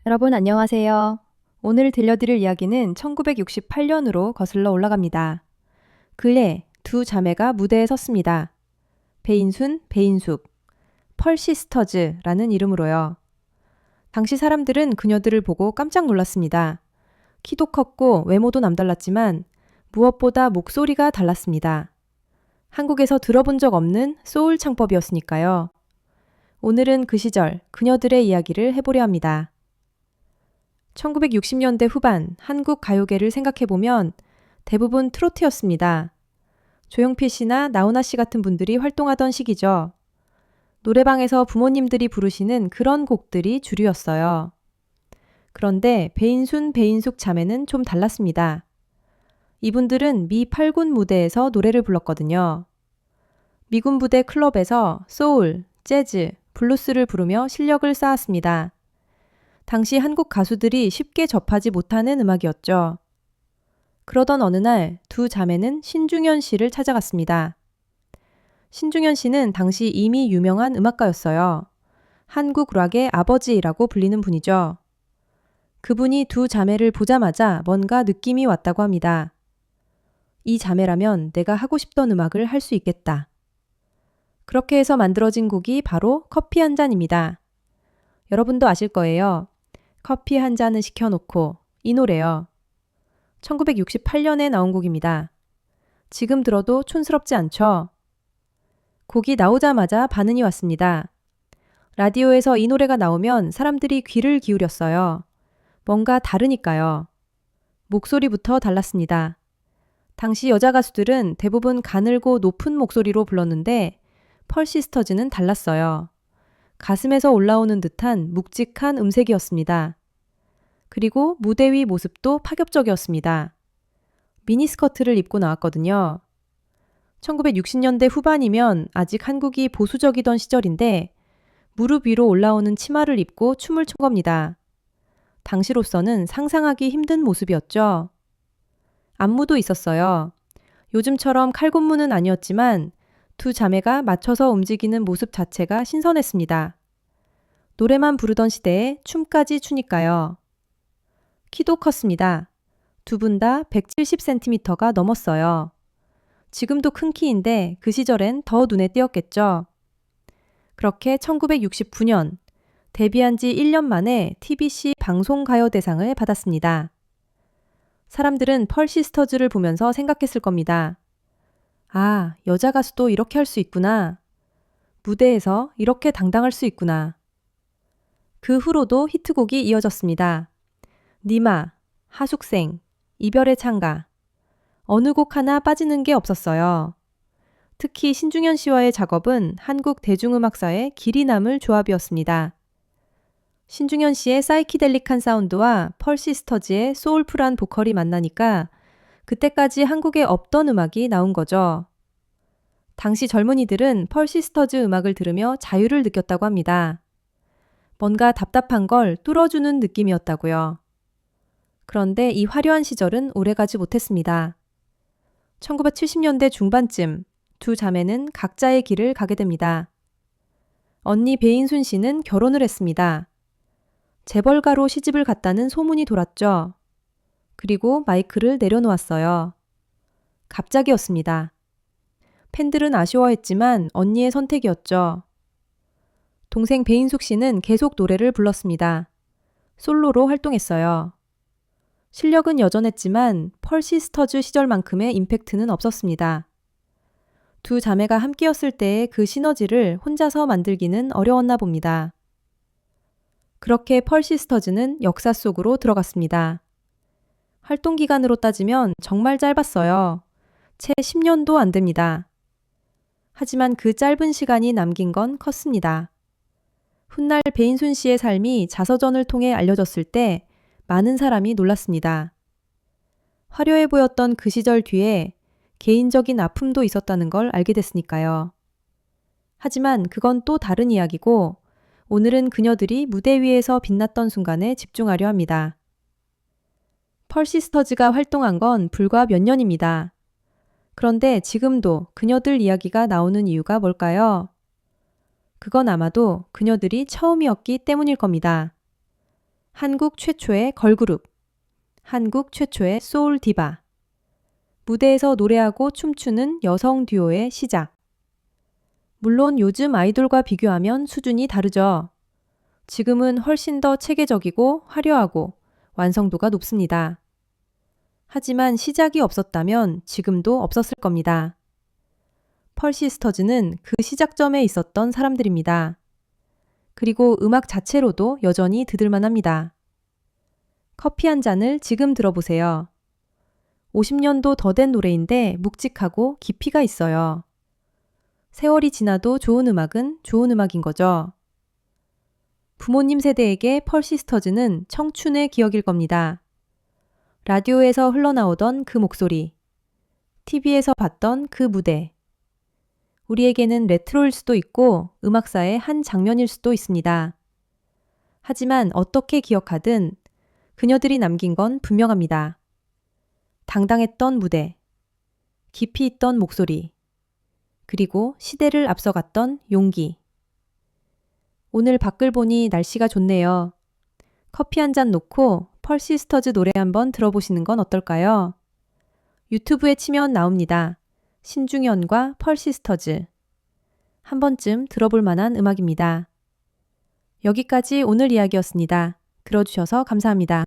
여러분 안녕하세요. 오늘 들려드릴 이야기는 1968년으로 거슬러 올라갑니다. 근래 두 자매가 무대에 섰습니다. 배인순, 배인숙, 펄시스터즈라는 이름으로요. 당시 사람들은 그녀들을 보고 깜짝 놀랐습니다. 키도 컸고 외모도 남달랐지만 무엇보다 목소리가 달랐습니다. 한국에서 들어본 적 없는 소울 창법이었으니까요. 오늘은 그 시절 그녀들의 이야기를 해보려 합니다. 1960년대 후반 한국 가요계를 생각해보면 대부분 트로트였습니다. 조용필 씨나 나훈아 씨 같은 분들이 활동하던 시기죠. 노래방에서 부모님들이 부르시는 그런 곡들이 주류였어요. 그런데 배인순, 배인숙 자매는 좀 달랐습니다. 이분들은 미 8군 무대에서 노래를 불렀거든요. 미군 부대 클럽에서 소울, 재즈, 블루스를 부르며 실력을 쌓았습니다. 당시 한국 가수들이 쉽게 접하지 못하는 음악이었죠. 그러던 어느 날 두 자매는 신중현 씨를 찾아갔습니다. 신중현 씨는 당시 이미 유명한 음악가였어요. 한국 락의 아버지라고 불리는 분이죠. 그분이 두 자매를 보자마자 뭔가 느낌이 왔다고 합니다. 이 자매라면 내가 하고 싶던 음악을 할 수 있겠다. 그렇게 해서 만들어진 곡이 바로 커피 한 잔입니다. 여러분도 아실 거예요. 커피 한 잔을 시켜놓고 이 노래요. 1968년에 나온 곡입니다. 지금 들어도 촌스럽지 않죠? 곡이 나오자마자 반응이 왔습니다. 라디오에서 이 노래가 나오면 사람들이 귀를 기울였어요. 뭔가 다르니까요. 목소리부터 달랐습니다. 당시 여자 가수들은 대부분 가늘고 높은 목소리로 불렀는데 펄시스터즈는 달랐어요. 가슴에서 올라오는 듯한 묵직한 음색이었습니다. 그리고 무대 위 모습도 파격적이었습니다. 미니스커트를 입고 나왔거든요. 1960년대 후반이면 아직 한국이 보수적이던 시절인데 무릎 위로 올라오는 치마를 입고 춤을 춘 겁니다. 당시로서는 상상하기 힘든 모습이었죠. 안무도 있었어요. 요즘처럼 칼군무는 아니었지만 두 자매가 맞춰서 움직이는 모습 자체가 신선했습니다. 노래만 부르던 시대에 춤까지 추니까요. 키도 컸습니다. 두 분 다 170cm가 넘었어요. 지금도 큰 키인데 그 시절엔 더 눈에 띄었겠죠. 그렇게 1969년 데뷔한 지 1년 만에 TBC 방송가요대상을 받았습니다. 사람들은 펄시스터즈를 보면서 생각했을 겁니다. 아, 여자 가수도 이렇게 할 수 있구나. 무대에서 이렇게 당당할 수 있구나. 그 후로도 히트곡이 이어졌습니다. 니마, 하숙생, 이별의 창가. 어느 곡 하나 빠지는 게 없었어요. 특히 신중현 씨와의 작업은 한국 대중음악사의 길이 남을 조합이었습니다. 신중현 씨의 사이키델릭한 사운드와 펄시스터즈의 소울풀한 보컬이 만나니까 그때까지 한국에 없던 음악이 나온 거죠. 당시 젊은이들은 펄시스터즈 음악을 들으며 자유를 느꼈다고 합니다. 뭔가 답답한 걸 뚫어주는 느낌이었다고요. 그런데 이 화려한 시절은 오래가지 못했습니다. 1970년대 중반쯤 두 자매는 각자의 길을 가게 됩니다. 언니 배인순 씨는 결혼을 했습니다. 재벌가로 시집을 갔다는 소문이 돌았죠. 그리고 마이크를 내려놓았어요. 갑자기였습니다. 팬들은 아쉬워했지만 언니의 선택이었죠. 동생 배인숙 씨는 계속 노래를 불렀습니다. 솔로로 활동했어요. 실력은 여전했지만 펄시스터즈 시절만큼의 임팩트는 없었습니다. 두 자매가 함께였을 때의 그 시너지를 혼자서 만들기는 어려웠나 봅니다. 그렇게 펄시스터즈는 역사 속으로 들어갔습니다. 활동 기간으로 따지면 정말 짧았어요. 채 10년도 안 됩니다. 하지만 그 짧은 시간이 남긴 건 컸습니다. 훗날 배인순 씨의 삶이 자서전을 통해 알려졌을 때 많은 사람이 놀랐습니다. 화려해 보였던 그 시절 뒤에 개인적인 아픔도 있었다는 걸 알게 됐으니까요. 하지만 그건 또 다른 이야기고 오늘은 그녀들이 무대 위에서 빛났던 순간에 집중하려 합니다. 펄시스터즈가 활동한 건 불과 몇 년입니다. 그런데 지금도 그녀들 이야기가 나오는 이유가 뭘까요? 그건 아마도 그녀들이 처음이었기 때문일 겁니다. 한국 최초의 걸그룹, 한국 최초의 소울 디바, 무대에서 노래하고 춤추는 여성 듀오의 시작. 물론 요즘 아이돌과 비교하면 수준이 다르죠. 지금은 훨씬 더 체계적이고 화려하고 완성도가 높습니다. 하지만 시작이 없었다면 지금도 없었을 겁니다. 펄시스터즈는 그 시작점에 있었던 사람들입니다. 그리고 음악 자체로도 여전히 들을만합니다. 커피 한 잔을 지금 들어보세요. 50년도 더 된 노래인데 묵직하고 깊이가 있어요. 세월이 지나도 좋은 음악은 좋은 음악인 거죠. 부모님 세대에게 펄시스터즈는 청춘의 기억일 겁니다. 라디오에서 흘러나오던 그 목소리, TV에서 봤던 그 무대. 우리에게는 레트로일 수도 있고 음악사의 한 장면일 수도 있습니다. 하지만 어떻게 기억하든 그녀들이 남긴 건 분명합니다. 당당했던 무대, 깊이 있던 목소리, 그리고 시대를 앞서갔던 용기. 오늘 밖을 보니 날씨가 좋네요. 커피 한 잔 놓고 펄시스터즈 노래 한번 들어보시는 건 어떨까요? 유튜브에 치면 나옵니다. 신중현과 펄시스터즈. 한 번쯤 들어볼 만한 음악입니다. 여기까지 오늘 이야기였습니다. 들어주셔서 감사합니다.